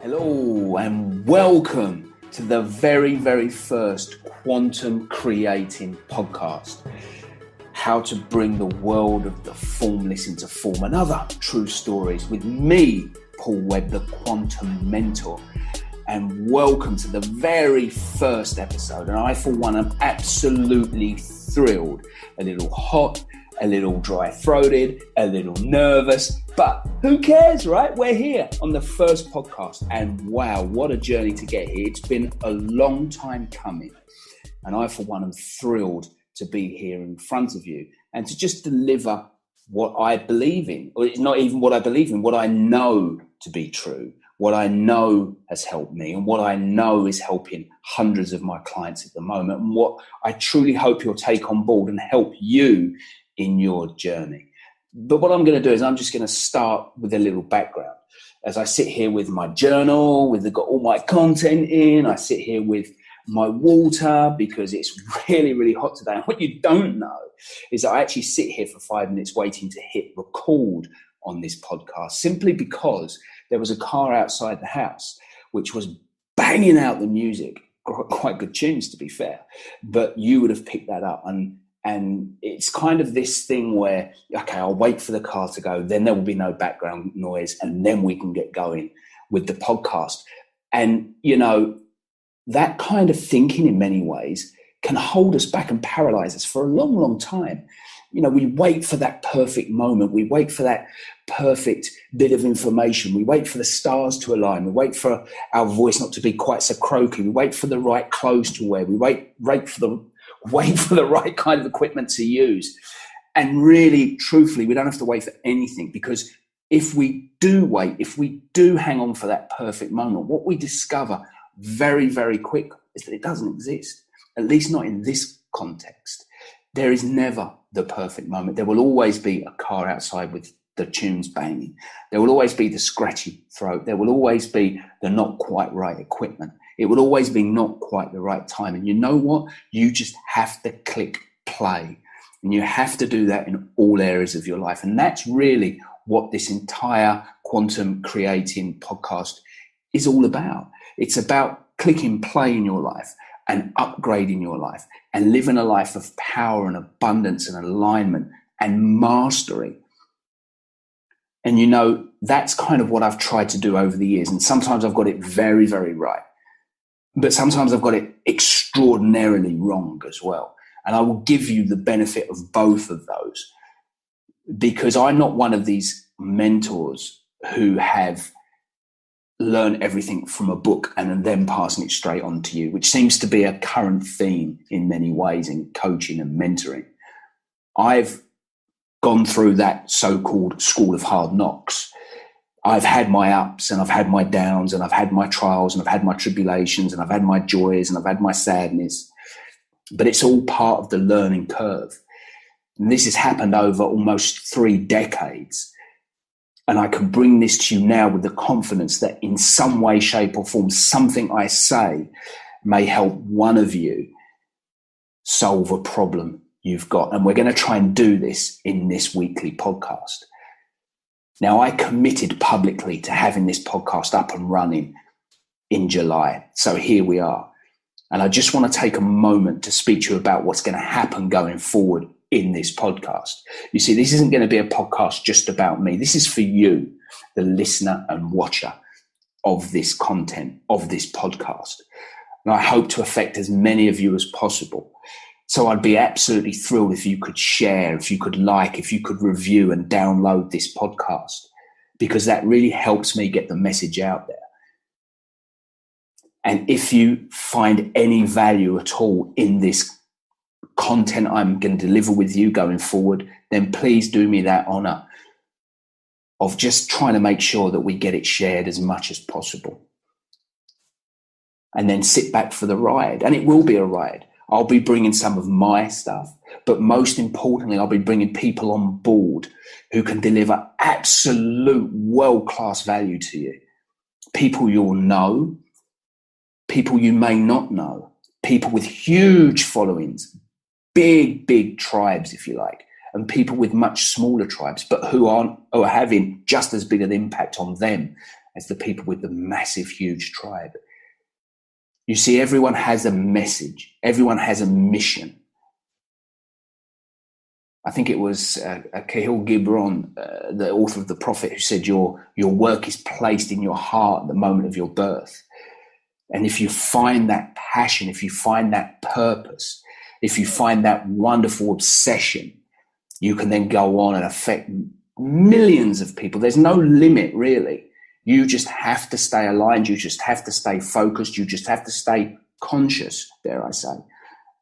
Hello and welcome to the very, very first Quantum Creating podcast. How to bring the world of the formless into form and other true stories with me, Paul Webb, the Quantum Mentor. And welcome to the very first episode. And I, for one, am absolutely thrilled. A little hot, a little dry-throated, a little nervous, but who cares, right? We're here on the first podcast, and wow, what a journey to get here. It's been a long time coming, and I, for one, am thrilled to be here in front of you and to just deliver what I believe in, or not even what I believe in, what I know to be true, what I know has helped me, and what I know is helping hundreds of my clients at the moment, and what I truly hope you'll take on board and help you in your journey. But what I'm going to do is I'm just going to start with a little background. As I sit here with my journal, got all my content in, I sit here with my water because it's really, really hot today. And what you don't know is that I actually sit here for 5 minutes waiting to hit record on this podcast, simply because there was a car outside the house which was banging out the music, quite good tunes to be fair, but you would have picked that up. And it's kind of this thing where, okay, I'll wait for the car to go, then there will be no background noise, and then we can get going with the podcast. And, you know, that kind of thinking in many ways can hold us back and paralyze us for a long, long time. You know, we wait for that perfect moment. We wait for that perfect bit of information. We wait for the stars to align. We wait for our voice not to be quite so croaky. We wait for the right clothes to wear. We wait for the right kind of equipment to use. And really, truthfully, we don't have to wait for anything, because if we do wait, if we do hang on for that perfect moment, what we discover very, very quick is that it doesn't exist, at least not in this context. There is never the perfect moment. There will always be a car outside with the tunes banging. There will always be the scratchy throat. There will always be the not quite right equipment. It will always be not quite the right time. And you know what? You just have to click play. And you have to do that in all areas of your life. And that's really what this entire Quantum Creating podcast is all about. It's about clicking play in your life and upgrading your life and living a life of power and abundance and alignment and mastery. And you know, that's kind of what I've tried to do over the years. And sometimes I've got it very, very right. But sometimes I've got it extraordinarily wrong as well. And I will give you the benefit of both of those, because I'm not one of these mentors who have learned everything from a book and then passing it straight on to you, which seems to be a current theme in many ways in coaching and mentoring. I've gone through that so-called school of hard knocks. I've had my ups and I've had my downs and I've had my trials and I've had my tribulations and I've had my joys and I've had my sadness, but it's all part of the learning curve. And this has happened over almost 3 decades. And I can bring this to you now with the confidence that in some way, shape or form, something I say may help one of you solve a problem you've got. And we're going to try and do this in this weekly podcast. Now, I committed publicly to having this podcast up and running in July. So here we are. And I just want to take a moment to speak to you about what's going to happen going forward in this podcast. You see, this isn't going to be a podcast just about me. This is for you, the listener and watcher of this content, of this podcast. And I hope to affect as many of you as possible. So I'd be absolutely thrilled if you could share, if you could like, if you could review and download this podcast, because that really helps me get the message out there. And if you find any value at all in this content I'm going to deliver with you going forward, then please do me that honor of just trying to make sure that we get it shared as much as possible. And then sit back for the ride. And it will be a ride. I'll be bringing some of my stuff, but most importantly, I'll be bringing people on board who can deliver absolute world-class value to you. People you'll know, people you may not know, people with huge followings, big tribes, if you like, and people with much smaller tribes, but who are having just as big an impact on them as the people with the massive, huge tribe. You see, everyone has a message. Everyone has a mission. I think it was Khalil Gibran, the author of The Prophet, who said your work is placed in your heart at the moment of your birth. And if you find that passion, if you find that purpose, if you find that wonderful obsession, you can then go on and affect millions of people. There's no limit, really. You just have to stay aligned. You just have to stay focused. You just have to stay conscious, dare I say,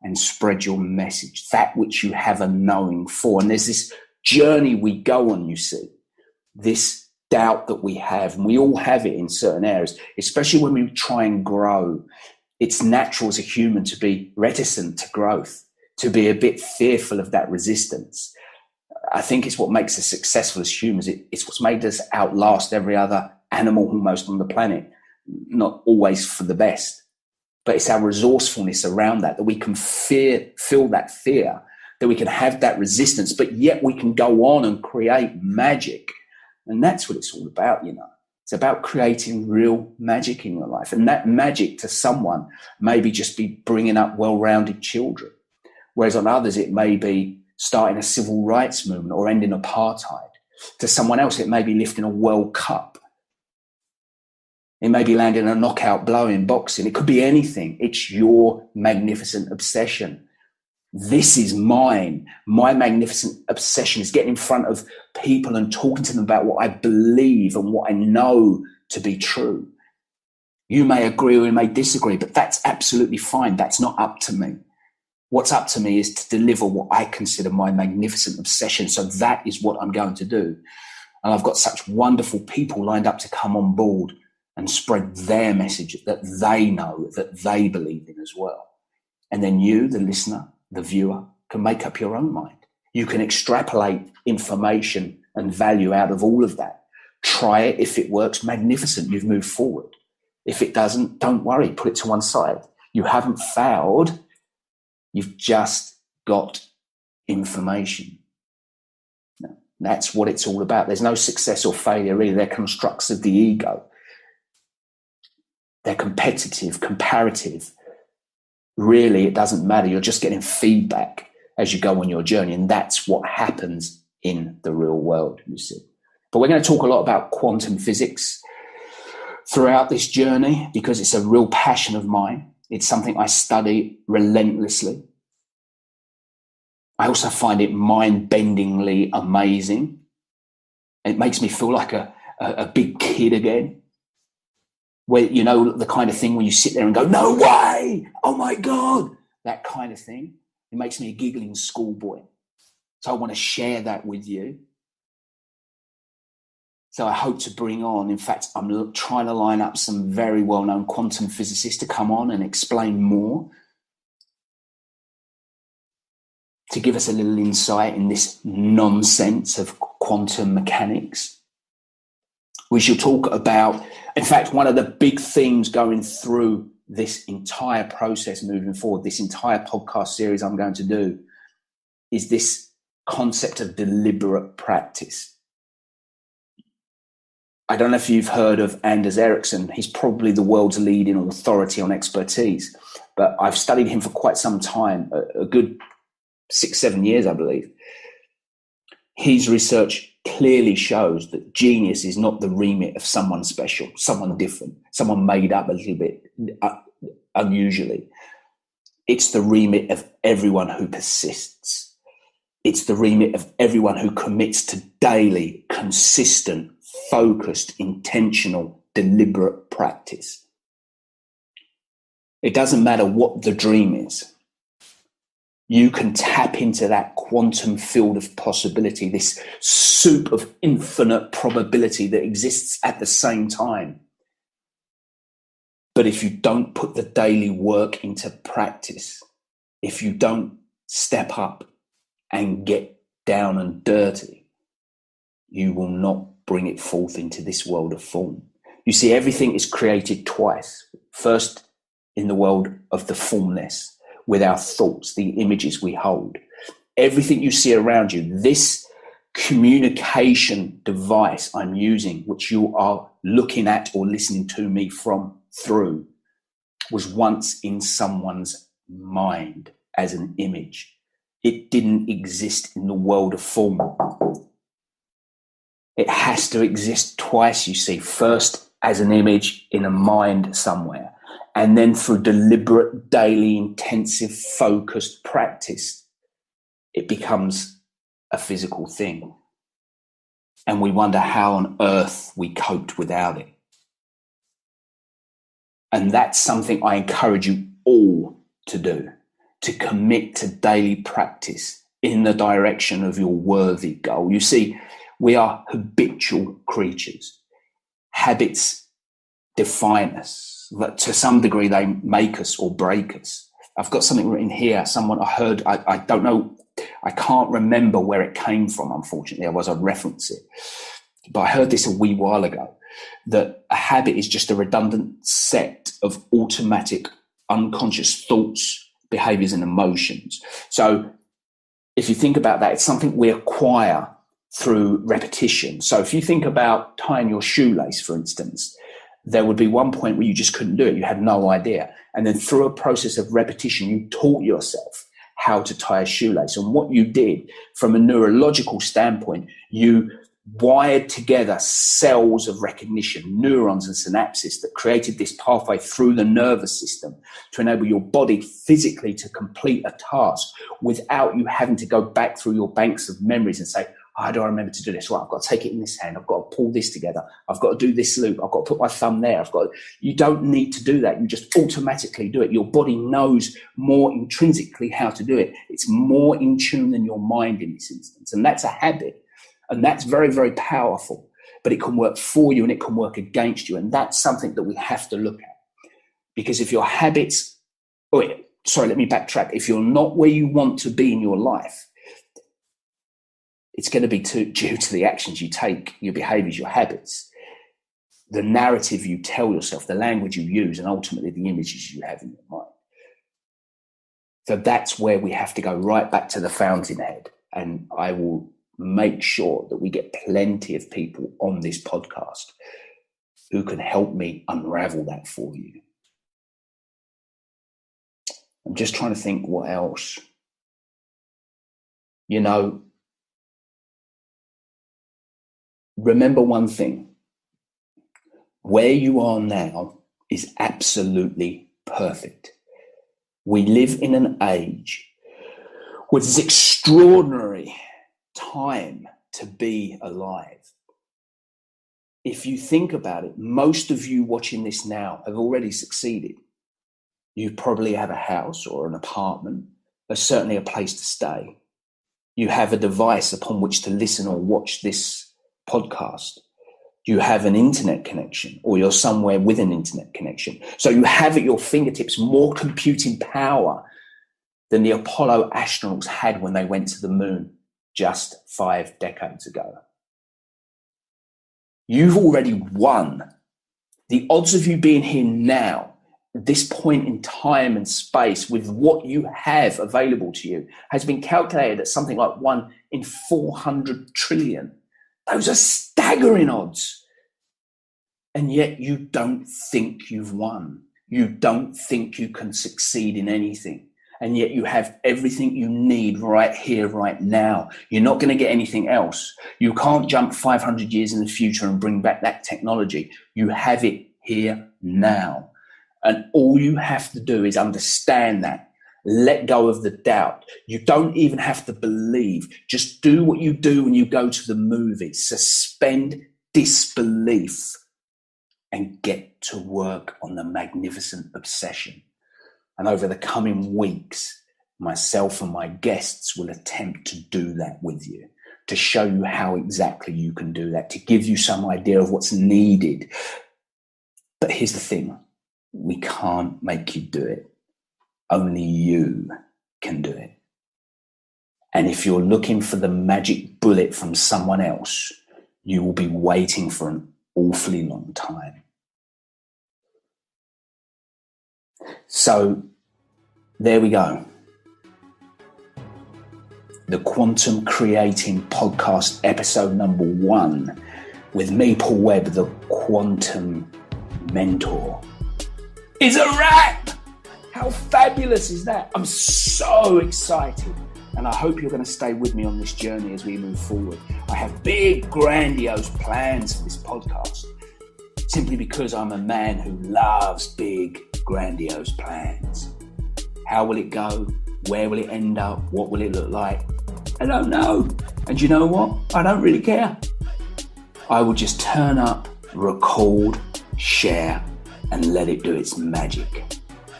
and spread your message, that which you have a knowing for. And there's this journey we go on, you see, this doubt that we have, and we all have it in certain areas, especially when we try and grow. It's natural as a human to be reticent to growth, to be a bit fearful of that resistance. I think it's what makes us successful as humans. It's what's made us outlast every other animal almost on the planet, not always for the best. But it's our resourcefulness around that we can feel that fear, that we can have that resistance, but yet we can go on and create magic. And that's what it's all about, you know. It's about creating real magic in your life. And that magic to someone maybe just be bringing up well-rounded children. Whereas on others, it may be starting a civil rights movement or ending apartheid. To someone else, it may be lifting a World Cup. It may be landing a knockout blow in boxing. It could be anything. It's your magnificent obsession. This is mine. My magnificent obsession is getting in front of people and talking to them about what I believe and what I know to be true. You may agree or you may disagree, but that's absolutely fine. That's not up to me. What's up to me is to deliver what I consider my magnificent obsession. So that is what I'm going to do. And I've got such wonderful people lined up to come on board and spread their message that they know, that they believe in as well. And then you, the listener, the viewer, can make up your own mind. You can extrapolate information and value out of all of that. Try it. If it works, magnificent. You've moved forward. If it doesn't, don't worry. Put it to one side. You haven't failed. You've just got information. No, that's what it's all about. There's no success or failure really. They're constructs of the ego. They're competitive, comparative. Really, it doesn't matter. You're just getting feedback as you go on your journey. And that's what happens in the real world, you see. But we're going to talk a lot about quantum physics throughout this journey because it's a real passion of mine. It's something I study relentlessly. I also find it mind-bendingly amazing. It makes me feel like a big kid again. Where, you know, the kind of thing where you sit there and go, no way, oh my God, that kind of thing. It makes me a giggling schoolboy. So I want to share that with you. So I hope to bring on, in fact, I'm trying to line up some very well-known quantum physicists to come on and explain more, to give us a little insight in this nonsense of quantum mechanics. We shall talk about, in fact, one of the big themes going through this entire process moving forward, this entire podcast series I'm going to do, is this concept of deliberate practice. I don't know if you've heard of Anders Ericsson. He's probably the world's leading authority on expertise, but I've studied him for quite some time, a good 6-7 years, I believe. His research clearly shows that genius is not the remit of someone special, someone different, someone made up a little bit unusually. It's the remit of everyone who persists. It's the remit of everyone who commits to daily, consistent, focused, intentional, deliberate practice. It doesn't matter what the dream is. You can tap into that quantum field of possibility, this soup of infinite probability that exists at the same time. But if you don't put the daily work into practice, if you don't step up and get down and dirty, you will not bring it forth into this world of form. You see, everything is created twice. First, in the world of the formless, with our thoughts, the images we hold. Everything you see around you, this communication device I'm using, which you are looking at or listening to me through, was once in someone's mind as an image. It didn't exist in the world of form. It has to exist twice, you see. First as an image in a mind somewhere, and then through deliberate, daily, intensive, focused practice, it becomes a physical thing. And we wonder how on earth we coped without it. And that's something I encourage you all to do, to commit to daily practice in the direction of your worthy goal. You see, we are habitual creatures. Habits define us. To some degree, they make us or break us. I've got something written here. Someone I heard, I don't know, I can't remember where it came from, unfortunately, otherwise I'd reference it. But I heard this a wee while ago, that a habit is just a redundant set of automatic, unconscious thoughts, behaviors, and emotions. So if you think about that, it's something we acquire through repetition. So if you think about tying your shoelace, for instance, there would be one point where you just couldn't do it. You had no idea. And then through a process of repetition, you taught yourself how to tie a shoelace. And what you did from a neurological standpoint, you wired together cells of recognition, neurons and synapses that created this pathway through the nervous system to enable your body physically to complete a task without you having to go back through your banks of memories and say, how do I remember to do this? Right, I've got to take it in this hand. I've got to pull this together. I've got to do this loop. I've got to put my thumb there. You don't need to do that. You just automatically do it. Your body knows more intrinsically how to do it. It's more in tune than your mind in this instance. And that's a habit. And that's very, very powerful. But it can work for you and it can work against you. And that's something that we have to look at. Because if your habits, let me backtrack. If you're not where you want to be in your life, it's going to be due to the actions you take, your behaviors, your habits, the narrative you tell yourself, the language you use, and ultimately the images you have in your mind. So that's where we have to go right back to the fountainhead. And I will make sure that we get plenty of people on this podcast who can help me unravel that for you. I'm just trying to think what else. Remember one thing. Where you are now is absolutely perfect. We live in an age with this extraordinary time to be alive. If you think about it, most of you watching this now have already succeeded. You probably have a house or an apartment. There's certainly a place to stay. You have a device upon which to listen or watch this podcast. You have an internet connection, or you're somewhere with an internet connection. So you have at your fingertips more computing power than the Apollo astronauts had when they went to the moon just 5 decades ago. You've already won. The odds of you being here now, at this point in time and space, with what you have available to you, has been calculated at something like 1 in 400 trillion. Those are staggering odds. And yet you don't think you've won. You don't think you can succeed in anything. And yet you have everything you need right here, right now. You're not going to get anything else. You can't jump 500 years in the future and bring back that technology. You have it here now. And all you have to do is understand that. Let go of the doubt. You don't even have to believe. Just do what you do when you go to the movies. Suspend disbelief and get to work on the magnificent obsession. And over the coming weeks, myself and my guests will attempt to do that with you, to show you how exactly you can do that, to give you some idea of what's needed. But here's the thing. We can't make you do it. Only you can do it. And if you're looking for the magic bullet from someone else, you will be waiting for an awfully long time. So there we go. the Quantum Creating Podcast, episode number 1, with me, Paul Webb, the Quantum Mentor, is a wrap. How fabulous is that? I'm so excited, and I hope you're going to stay with me on this journey as we move forward. I have big, grandiose plans for this podcast, simply because I'm a man who loves big, grandiose plans. How will it go? Where will it end up? What will it look like? I don't know. And you know what? I don't really care. I will just turn up, record, share, and let it do its magic.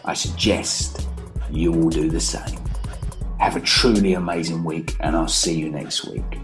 I suggest you will do the same. Have a truly amazing week, and I'll see you next week.